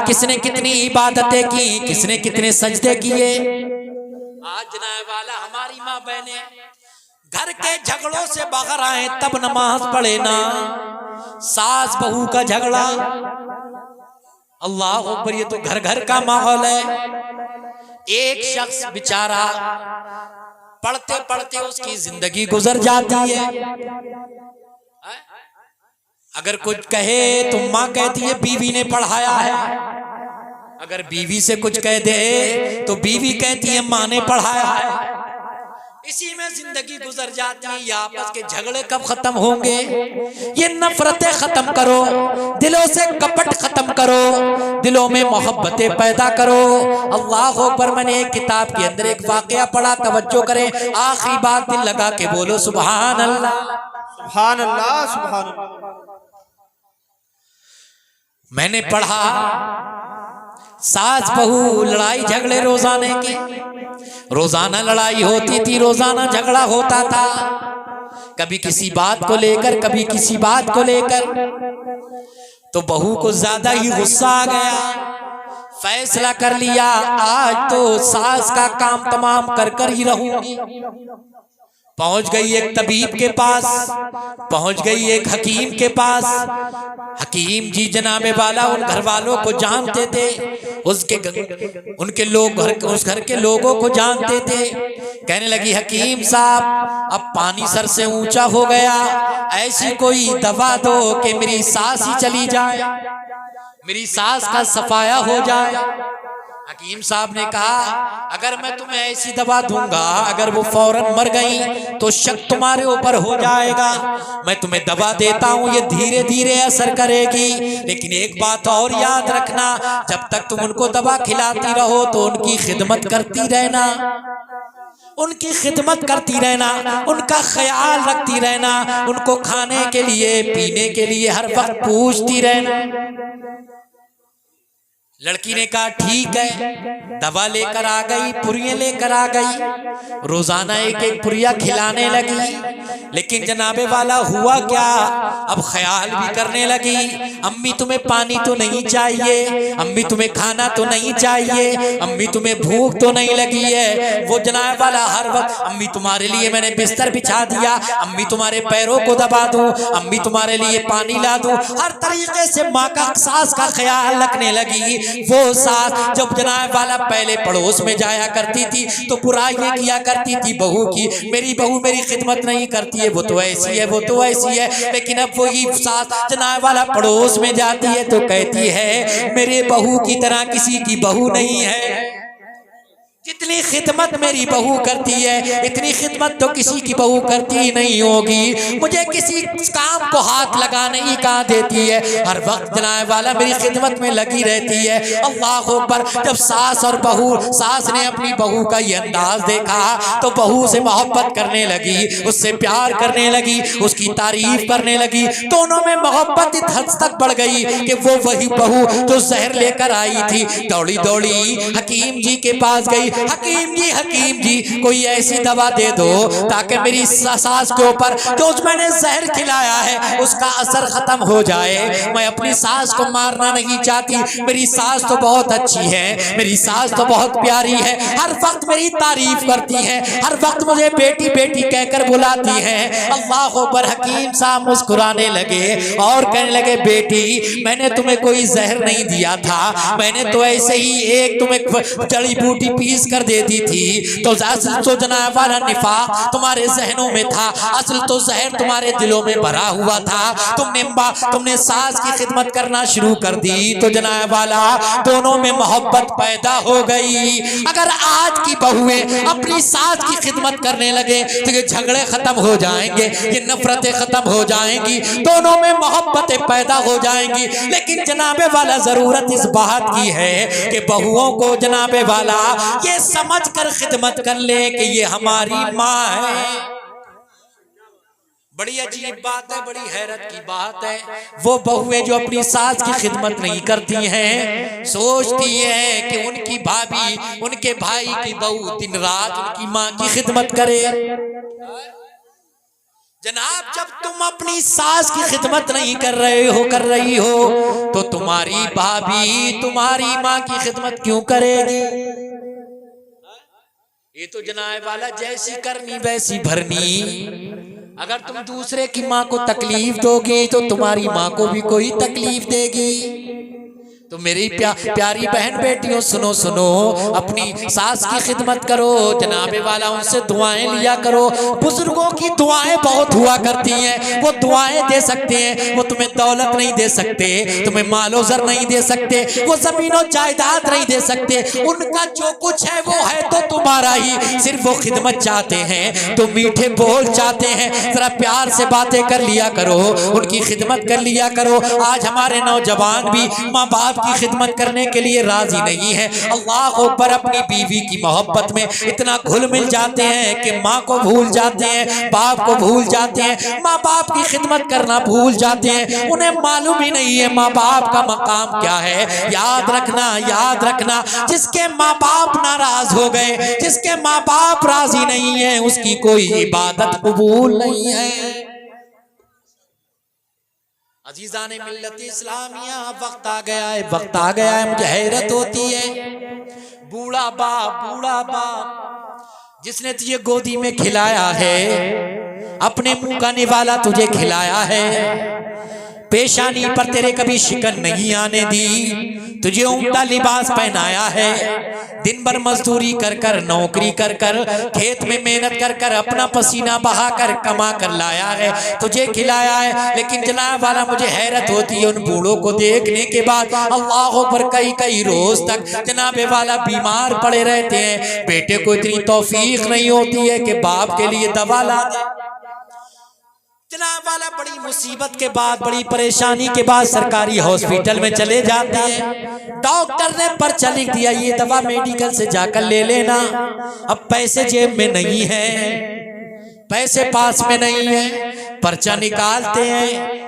किसने कितनी इबादतें की, किसने कितने सजदे किए। आज जनाब वाला हमारी माँ बहनें घर के झगड़ों से बाहर आए तब नमाज पढ़े ना। सास बहू का झगड़ा, अल्लाह अकबर, ये तो घर घर का माहौल है। एक शख्स बेचारा पढ़ते पढ़ते उसकी जिंदगी गुजर जाती है। अगर कुछ कहे तो माँ कहती है बीवी ने पढ़ाया है, अगर बीवी से कुछ कह दे तो बीवी कहती है माँ ने पढ़ाया है। इसी में जिंदगी गुजर जाती है। ये आपस के झगड़े कब खत्म होंगे? ये नफरतें खत्म करो, दिलों से कपट खत्म करो, दिलों में मोहब्बतें पैदा करो। अल्लाह अकबर। मैंने एक किताब के अंदर एक वाकया पढ़ा, तवज्जो करें, आखिरी बात दिल लगा के बोलो सुभान अल्लाह। सुभान अल्लाह, सुभान अल्लाह। मैंने पढ़ा सास बहू लड़ाई झगड़े रोजाने के, रोजाना लड़ाई होती थी, रोजाना झगड़ा होता था, कभी किसी बात को लेकर, कभी किसी बात को लेकर। तो बहू को ज्यादा ही गुस्सा आ गया, फैसला कर लिया आज तो सास का काम तमाम कर कर ही रहूंगी। पहुंच गई एक तबीब के पास, पहुंच गई एक हकीम के पास। हकीम जी जनाबे वाला उन घर वालों को जानते थे, उनके लोग उस घर के लोगों को जानते थे। कहने लगी हकीम साहब अब पानी सर से ऊंचा हो गया, ऐसी कोई दवा दो कि मेरी सास ही चली जाए, मेरी सास का सफाया हो जाए। हकीम साहब ने कहा अगर मैं तुम्हें ऐसी दवा दूंगा, अगर वो फौरन मर गई तो शक तुम्हारे ऊपर हो जाएगा। मैं तुम्हें दवा देता हूँ, ये धीरे धीरे असर करेगी, लेकिन एक बात और याद रखना, जब तक तुम उनको दवा खिलाती रहो तो उनकी खिदमत करती रहना, उनकी खिदमत करती रहना, उनका ख्याल रखती रहना, उनको खाने के लिए पीने के लिए हर वक्त पूछती रहना। लड़की ने कहा ठीक है, दवा लेकर आ गई, पुरियां लेकर आ गई, रोजाना एक एक पुरिया खिलाने लगी। लेकिन जनाबे वाला हुआ क्या, अब ख्याल भी करने लगी, अम्मी तुम्हें पानी तो नहीं चाहिए, अम्मी तुम्हें खाना तो नहीं चाहिए, अम्मी तुम्हें भूख तो नहीं लगी है। वो जनाबे वाला हर वक्त अम्मी तुम्हारे लिए मैंने बिस्तर बिछा दिया, अम्मी तुम्हारे पैरों को दबा दूं, अम्मी तुम्हारे लिए पानी ला दूं, हर तरीके से माँ का सास का ख्याल रखने लगी। वो सास जब जनाब वाला पहले पड़ोस में जाया करती थी तो बुराइयां किया करती थी बहू की, मेरी बहू मेरी खिदमत नहीं करती है, वो तो ऐसी है, वो तो ऐसी है। लेकिन अब वही सास जनाब वाला पड़ोस में जाती है तो कहती है मेरे बहू की तरह किसी की बहू नहीं है, जितनी खिदमत मेरी बहू करती है इतनी खिदमत तो किसी की बहू करती ही नहीं होगी, मुझे किसी काम को हाथ लगाने ही कहा देती है, हर वक्त जनाब वाला मेरी खिदमत में लगी रहती है। अल्लाह अकबर। जब सास और बहू, सास ने अपनी बहू का ये अंदाज देखा तो बहू से मोहब्बत करने लगी, उससे प्यार करने लगी, उसकी तारीफ करने लगी, दोनों में मोहब्बत इस हद तक बढ़ गई कि वो वही बहू जो जहर लेकर आई थी दौड़ी दौड़ी हकीम जी के पास गई, हकीम जी कोई ऐसी दवा दे दो ताकि मेरी सास के ऊपर जो मैंने जहर खिलाया है उसका असर खत्म हो जाए, मैं अपनी सास को मारना नहीं चाहती, मेरी सास तो बहुत अच्छी है, मेरी सास तो बहुत प्यारी है, हर वक्त मेरी तारीफ करती है, हर वक्त मुझे बेटी बेटी कहकर बुलाती है। अल्लाह अकबर। हकीम साहब मुस्कुराने लगे और कहने लगे बेटी मैंने तुम्हें कोई जहर नहीं दिया था, मैंने तो ऐसे ही एक तुम्हें जड़ी बूटी पीस कर देती थी, तो जनाब वाला निफाक तुम्हारे जहनों में था, असल तो जहर तुम्हारे दिलों में भरा हुआ था, तुमने सास की खिदमत करना शुरू कर दी तो जनाब वाला दोनों में मोहब्बत पैदा हो गई। अगर आज की बहुएं अपनी सास की खिदमत करने लगे तो ये झगड़े खत्म हो जाएंगे, ये नफरतें खत्म हो जाएंगी, दोनों में मोहब्बतें पैदा हो जाएंगी। लेकिन जनाबे वाला जरूरत इस बात की है कि बहुओं को जनाबे वाला ये समझ कर खिदमत कर ले कि ये हमारी माँ है। बड़ी अजीब बात है, बड़ी हैरत की बात है, वो बहुएं जो अपनी सास की खिदमत नहीं करती हैं, सोचती हैं कि उनकी भाभी, उनके भाई की बहू दिन रात उनकी माँ की खिदमत करे। जनाब जब तुम अपनी सास की खिदमत नहीं कर रही हो तो तुम्हारी भाभी तुम्हारी माँ की खिदमत क्यों करेगी? ये तो जनाब वाला जैसी करनी वैसी भरनी। अगर तुम दूसरे की माँ को तकलीफ दोगे तो तुम्हारी माँ को भी कोई तकलीफ देगी। तो मेरी प्यारी बहन बेटियों सुनो सुनो, अपनी सास की खिदमत करो, जनाबे वाला उनसे दुआएं लिया करो। बुजुर्गों की दुआएं बहुत हुआ करती हैं, वो दुआएं दे सकते हैं, वो तुम्हें दौलत नहीं दे सकते, तुम्हें मालो ज़र नहीं दे सकते, वो ज़मीनों जायदाद नहीं दे सकते, उनका जो कुछ है वो है तो तुम्हारा ही। सिर्फ वो खिदमत चाहते हैं, तो मीठे बोल चाहते हैं, जरा प्यार से बातें कर लिया करो, उनकी खिदमत कर लिया करो। आज हमारे नौजवान भी माँ बाप की खिदमत करने के लिए राजी नहीं है। अल्लाह अकबर, अपनी बीवी की मोहब्बत में इतना घुल मिल जाते हैं कि माँ को भूल जाते हैं, बाप को भूल जाते हैं, माँ बाप की खिदमत करना भूल जाते हैं। उन्हें मालूम ही नहीं है माँ बाप का मकाम क्या है। याद रखना, जिसके माँ बाप नाराज हो गए, जिसके माँ बाप राजी नहीं है, उसकी कोई इबादत कबूल नहीं है। अजीज़ान मिल्लत इस्लामिया, वक्त आ गया है, मुझे हैरत होती है। बूढ़ा बाप जिसने तुझे गोदी में खिलाया है, अपने मुंह का निवाला तुझे खिलाया है, पेशानी पर तेरे कभी शिकन नहीं आने दी, तुझे उम्दा लिबास पहनाया है, दिन भर मजदूरी कर कर, नौकरी कर कर, खेत में मेहनत कर कर, अपना पसीना बहा कर कमा कर लाया है, तुझे खिलाया है। लेकिन जनाब वाला, मुझे हैरत होती है उन बूढ़ों को देखने के बाद, अल्लाह पर कई रोज तक जनाबे वाला बीमार पड़े रहते हैं। बेटे को इतनी तौफीक नहीं होती है कि बाप के लिए दवा ला दे। जनाब वाला बड़ी मुसीबत के बाद, बड़ी परेशानी के बाद सरकारी हॉस्पिटल में चले जाते हैं। डॉक्टर ने पर्चा लिख दिया, ये दवा मेडिकल से जाकर ले लेना। अब पैसे जेब में नहीं है, पैसे पास में नहीं है, पर्चा निकालते हैं।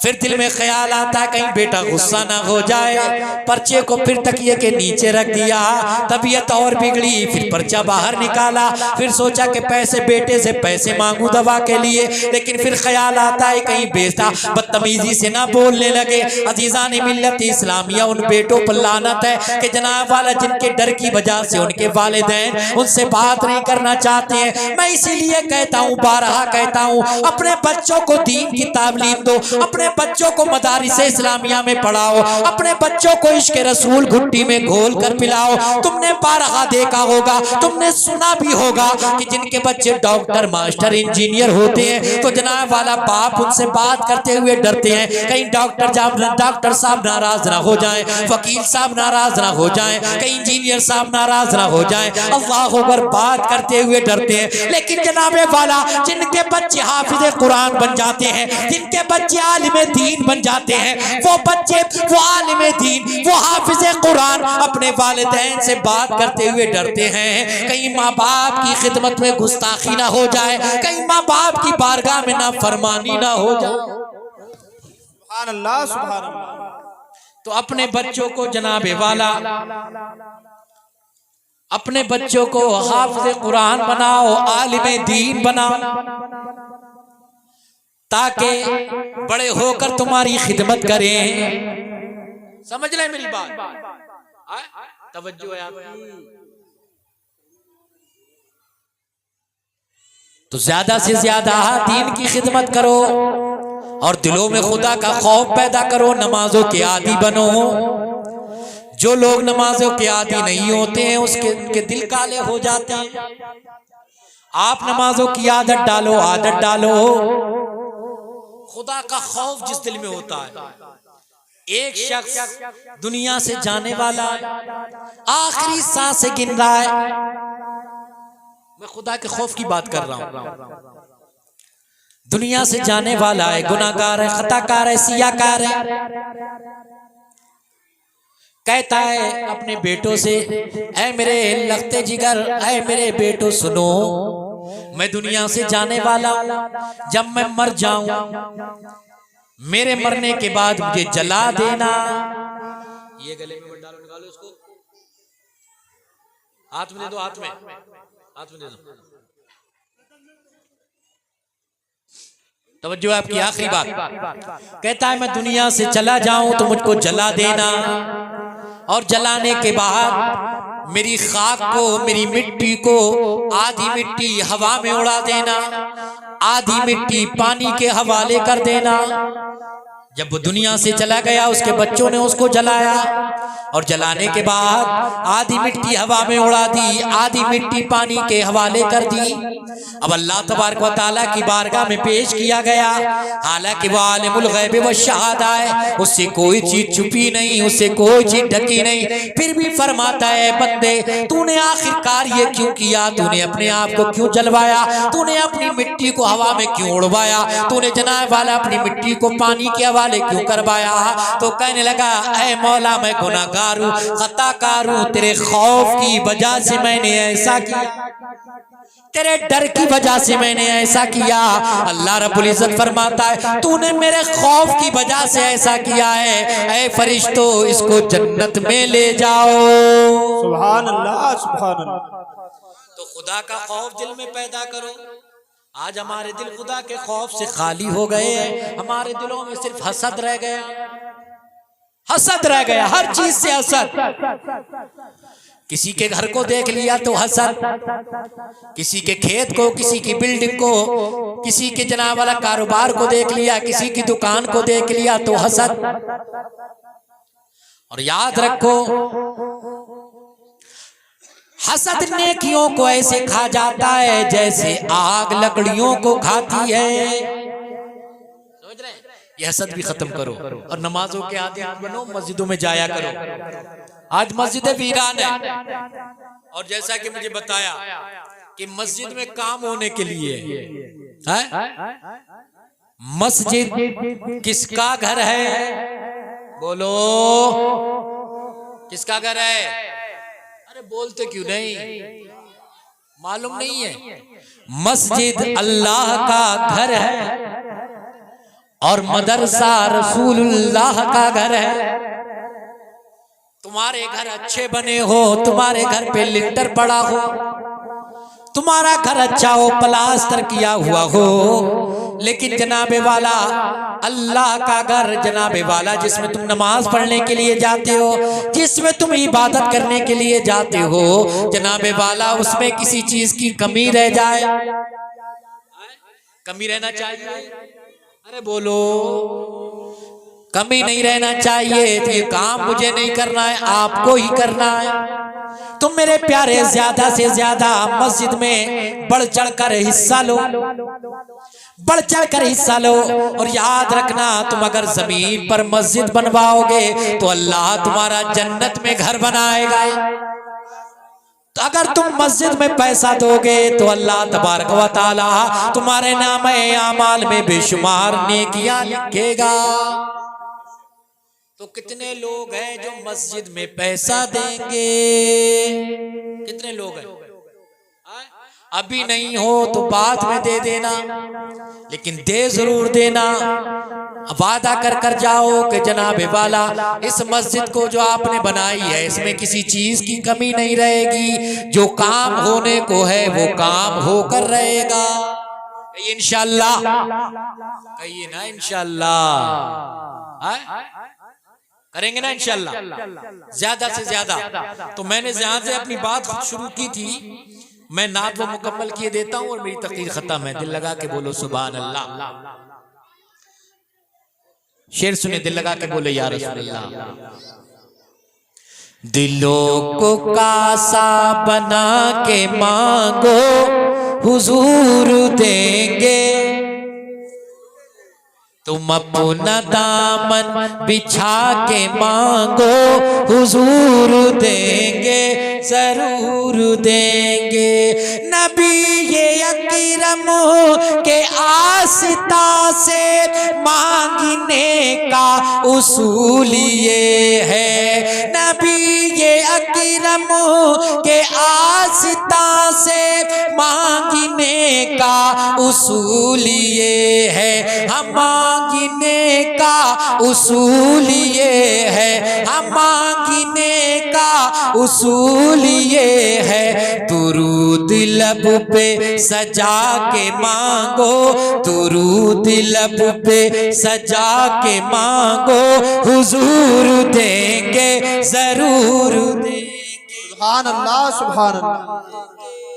फिर दिल में ख्याल आता है कहीं बेटा गुस्सा ना हो जाए, पर्चे को फिर तकिए के नीचे रख दिया। तबीयत और बिगड़ी, फिर पर्चा बाहर निकाला, फिर सोचा कि पैसे बेटे से पैसे मांगू दवा के लिए, लेकिन फिर ख्याल आता है कहीं बेटा बदतमीजी से ना बोलने लगे। अजीज़ान मिल्लत इस्लामिया, उन बेटों पर लानत है कि जनाब वाला जिनके डर की वजह से उनके वालिदैन उनसे बात नहीं करना चाहते हैं। मैं इसीलिए कहता हूँ, बारहा कहता हूँ, अपने बच्चों को दीन की तालीम दो, अपने बच्चों को मदारिस इस्लामिया में पढ़ाओ, अपने बच्चों को इश्क रसूल घुट्टी में घोल कर पिलाओ। तुमने बारहा देखा होगा, तुमने सुना भी होगा कि जिनके बच्चे डॉक्टर, मास्टर, इंजीनियर होते हैं तो जनाब वाला बाप उनसे बात करते हुए डरते हैं, कहीं डॉक्टर साहब नाराज ना हो जाएं, वकील साहब नाराज ना हो जाएं, कहीं इंजीनियर साहब नाराज ना हो जाएं। अल्लाह अकबर, बात करते हुए डरते हैं। लेकिन जनाबे वाला, जिनके बच्चे हाफिज कुरान बन जाते हैं, जिनके बच्चे आलिम दीन बन जाते हैं, वो बच्चे, वो आलिम दीन, वो हाफिज कुरान अपने वालिदैन से बात करते हुए डरते हैं, कहीं माँ बाप की खिदमत में गुस्ताखी ना हो जाए, कहीं माँ बाप की बारगाह में ना फरमानी ना हो जाए। सुभान अल्लाह, सुभान अल्लाह। तो अपने बच्चों को जनाबे वाला, अपने बच्चों को हाफिज कुरान बनाओ, आलिम दीन बनाओ, ताकि बड़े होकर तुम्हारी खिदमत करें। समझ रहे मेरी बात? तवज्जो है आपकी? तो ज्यादा से ज्यादा दीन की खिदमत करो और दिलों में खुदा का खौफ पैदा करो, नमाजों के आदी बनो। जो लोग नमाजों के आदी नहीं होते हैं, उनके दिल काले हो जाते हैं। आप नमाजों की आदत डालो। खुदा का खौफ जिस दिल में होता है, एक शख्स दुनिया से जाने वाला, आखिरी सांसें गिन रहा है, मैं खुदा के खौफ की बात कर रहा हूं। दुनिया से जाने वाला है, गुनाहगार है, खताकार है, सियाकार है, कहता है अपने बेटों से, ऐ मेरे लगते जिगर, ऐ मेरे बेटों सुनो, मैं दुनिया से जाने वाला, जब मैं मर जाऊं, मेरे मरने के बाद मुझे जला देना। ये गले में डालो, निकालो इसको, हाथ में दे दो, हाथ में दे दो। तवज्जो आपकी आखिरी बात। कहता है मैं दुनिया से चला जाऊं तो मुझको जला देना, और जलाने के बाद मेरी खाक को, मेरी मिट्टी को, आधी मिट्टी हवा में उड़ा देना, आधी मिट्टी पानी के हवाले कर देना। जब वो दुनिया से चला गया उसके बच्चों ने उसको जलाया और जलाने के बाद आधी मिट्टी हवा में उड़ा दी, आधी मिट्टी पानी के हवाले कर दी। अब अल्लाह तबारक व तआला की बारगाह में पेश किया गया। हालांकि वो आलिमुल गैब व शहादा है, उससे कोई चीज छुपी नहीं, उससे कोई चीज ढकी नहीं, फिर भी फरमाता है बंदे तूने आखिरकार ये क्यों किया, तूने अपने आप को क्यों जलवाया, तूने अपनी मिट्टी को हवा में क्यों उड़वाया, तूने जनाब वाला अपनी मिट्टी को पानी के हवाले क्यों करवाया। तो कहने लगा ऐ मौला मैं गुनाहगार हूं, खताकार हूं, तेरे खौफ की वजह से मैंने ऐसा किया, तेरे डर की वजह से मैंने ऐसा किया। अल्लाह रब्बुल इज्जत फरमाता है तूने मेरे खौफ की वजह से ऐसा किया है, ऐ फरिश्तों इसको जन्नत में ले जाओ। सुभान अल्लाह सुभान अल्लाह। तो खुदा का खौफ दिल में पैदा करो। आज हमारे दिल खुदा के खौफ से खाली हो गए हैं, हमारे दिलों में सिर्फ हसद रह गया, हसद रह गया, हर चीज से हसद। किसी के घर को देख लिया तो हसद, किसी के खेत को, किसी की बिल्डिंग को, किसी के जनाब वाला कारोबार को देख लिया, किसी की दुकान को देख लिया तो हसद। और याद रखो हसद नेकियों को ऐसे खा जाता है जैसे आग लकड़ियों को खाती है। समझ रहे हैं? ये हसद भी खत्म करो और नमाजों के आदि बनो, मस्जिदों में जाया करो। आज मस्जिदें वीरान है और जैसा कि मुझे बताया कि मस्जिद में काम होने के लिए है? मस्जिद किसका घर है? बोलो किसका घर है? अरे बोलते क्यों नहीं? मालूम नहीं है? मस्जिद अल्लाह का घर है और मदरसा रसूलुल्लाह का घर है। तुम्हारे घर अच्छे बने हो, तुम्हारे घर पे लिंटर पड़ा हो, तुम्हारा घर अच्छा हो, प्लास्टर किया हुआ हो, लेकिन जनाबे वाला अल्लाह का घर, जनाबे वाला जिसमें तुम नमाज पढ़ने के लिए जाते हो, जिसमें तुम इबादत करने के लिए जाते हो, जनाबे वाला उसमें किसी चीज की कमी रह जाए, कमी रहना चाहिए। अरे बोलो कमी नहीं रहना चाहिए। तो ये काम मुझे नहीं करना है, आपको ही करना है। तुम मेरे प्यारे ज्यादा से ज्यादा मस्जिद में बढ़ चढ़ कर हिस्सा लो, बढ़ चढ़ कर हिस्सा लो। और याद रखना तुम अगर जमीन पर मस्जिद बनवाओगे तो अल्लाह तुम्हारा जन्नत में घर बनाएगा। तो अगर तुम मस्जिद में पैसा दोगे तो अल्लाह तबारक व तआला तुम्हारे नामे आमाल में बेशुमार नेकियां लिखेगा। तो कितने लोग हैं जो मस्जिद में पैसा देंगे? कितने लोग हैं? अभी नहीं हो तो बाद में दे देना, लेकिन दे जरूर देना। वादा कर कर जाओ कि जनाबे वाला इस मस्जिद को जो आपने बनाई है इसमें किसी चीज की कमी नहीं रहेगी, जो काम होने को है वो काम होकर रहेगा। कहिए इंशाअल्लाह, कहिए ना इंशाअल्लाह, करेंगे ना इंशाअल्लाह ज्यादा से ज्यादा। तो मैंने जहां से अपनी बात शुरू की थी मैं नात वो मुकम्मल किए देता हूं और मेरी तकरीर खत्म है। दिल लगा के बोलो सुभान अल्लाह। शेर सुने, दिल लगा के बोले या रसूल अल्लाह। दिलों को कासा बना के मांगो हुजूर देंगे, तुम अपना दामन बिछा के मांगो हुजूर देंगे, जरूर देंगे। नबी ये अकरम के आस्था से मांगने का उसूल ये है। नबी ये अकरम के आस्था से मांगने का उसूल ये है। हम मांगने का उसूल ये है, हम मांगने का उसूल ये है। दुरूद लब पे सजा के मांगो, दुरूद लब पे सजा के मांगो, हुजूर देंगे, जरूर देंगे। सुभान अल्लाह सुभान अल्लाह।